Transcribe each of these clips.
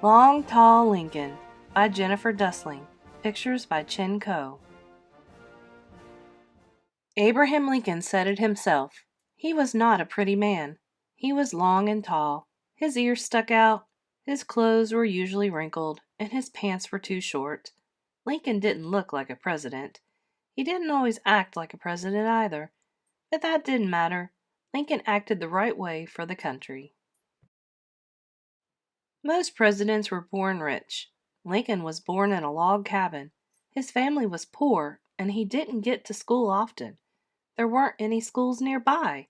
Long Tall Lincoln by Jennifer Dustling. Pictures by Chin Ko. Abraham Lincoln said it himself. He was not a pretty man. He was long and tall. His ears stuck out. His clothes were usually wrinkled, and his pants were too short. Lincoln didn't look like a president. He didn't always act like a president either. But that didn't matter. Lincoln acted the right way for the country. Most presidents were born rich. Lincoln was born in a log cabin. His family was poor, and he didn't get to school often. There weren't any schools nearby.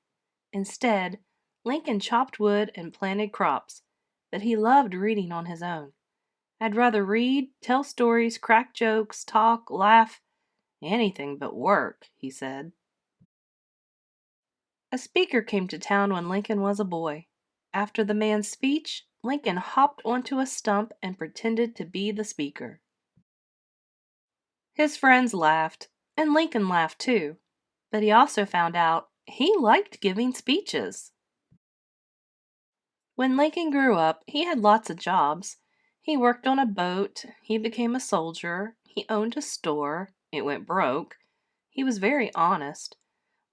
Instead, Lincoln chopped wood and planted crops, but he loved reading on his own. "I'd rather read, tell stories, crack jokes, talk, laugh, anything but work," he said. A speaker came to town when Lincoln was a boy. After the man's speech, Lincoln hopped onto a stump and pretended to be the speaker. His friends laughed, and Lincoln laughed too, but he also found out he liked giving speeches. When Lincoln grew up, he had lots of jobs. He worked on a boat, he became a soldier, he owned a store, it went broke. He was very honest.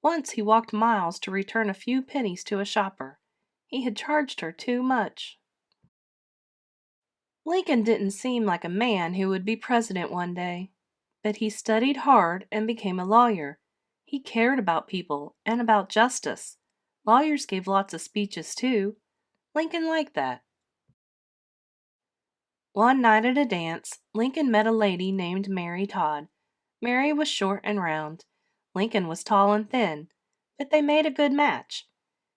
Once he walked miles to return a few pennies to a shopper. He had charged her too much. Lincoln didn't seem like a man who would be president one day, but he studied hard and became a lawyer. He cared about people and about justice. Lawyers gave lots of speeches too. Lincoln liked that. One night at a dance, Lincoln met a lady named Mary Todd. Mary was short and round. Lincoln was tall and thin, but they made a good match.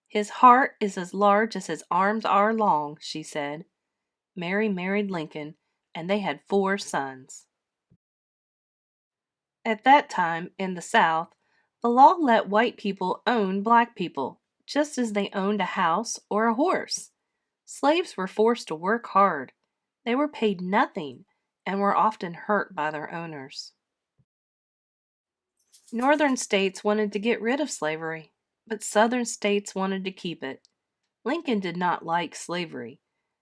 "His heart is as large as his arms are long," she said. Mary married Lincoln, and they had 4 sons. At that time, in the South, the law let white people own black people, just as they owned a house or a horse. Slaves were forced to work hard. They were paid nothing and were often hurt by their owners. Northern states wanted to get rid of slavery, but Southern states wanted to keep it. Lincoln did not like slavery.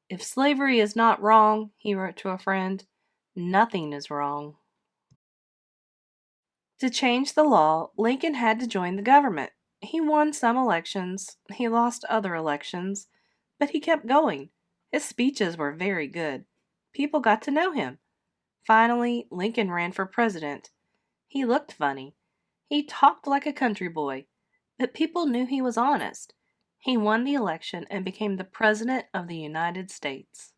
"If slavery is not wrong," he wrote to a friend, "nothing is wrong." To change the law, Lincoln had to join the government. He won some elections, he lost other elections, but he kept going. His speeches were very good. People got to know him. Finally, Lincoln ran for president. He looked funny. He talked like a country boy, but people knew he was honest. He won the election and became the President of the United States.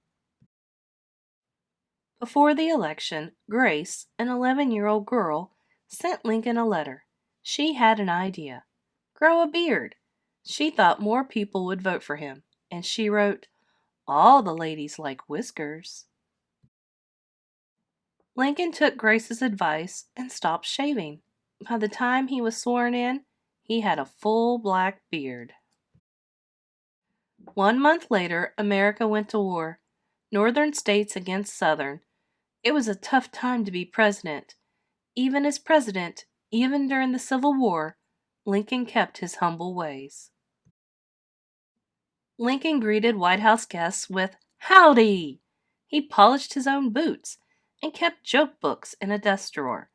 Before the election, Grace, an 11-year-old girl, sent Lincoln a letter. She had an idea. Grow a beard. She thought more people would vote for him, and she wrote, "All the ladies like whiskers." Lincoln took Grace's advice and stopped shaving. By the time he was sworn in, he had a full black beard. 1 month later, America went to war. Northern states against Southern. It was a tough time to be president. Even as president, even during the Civil War, Lincoln kept his humble ways. Lincoln greeted White House guests with "Howdy!" He polished his own boots and kept joke books in a desk drawer.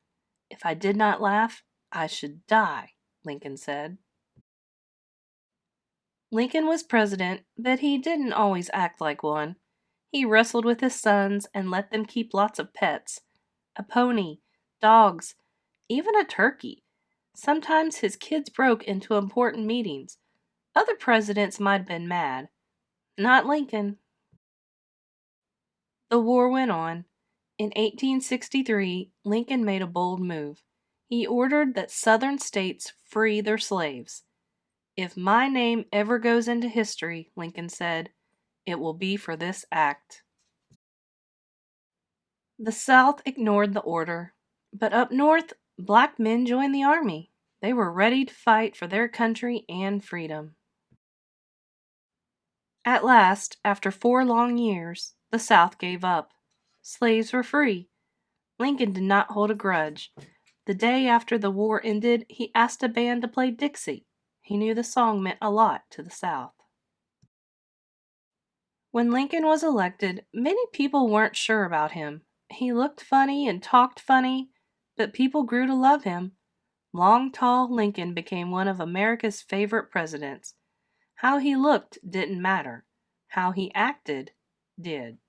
"If I did not laugh, I should die," Lincoln said. Lincoln was president, but he didn't always act like one. He wrestled with his sons and let them keep lots of pets. A pony, dogs, even a turkey. Sometimes his kids broke into important meetings. Other presidents might have been mad. Not Lincoln. The war went on. In 1863, Lincoln made a bold move. He ordered that Southern states free their slaves. "If my name ever goes into history," Lincoln said, "it will be for this act." The South ignored the order, but up north, black men joined the army. They were ready to fight for their country and freedom. At last, after 4 long years, the South gave up. Slaves were free. Lincoln did not hold a grudge. The day after the war ended, he asked a band to play Dixie. He knew the song meant a lot to the South. When Lincoln was elected, many people weren't sure about him. He looked funny and talked funny, but people grew to love him. Long, tall Lincoln became one of America's favorite presidents. How he looked didn't matter. How he acted did.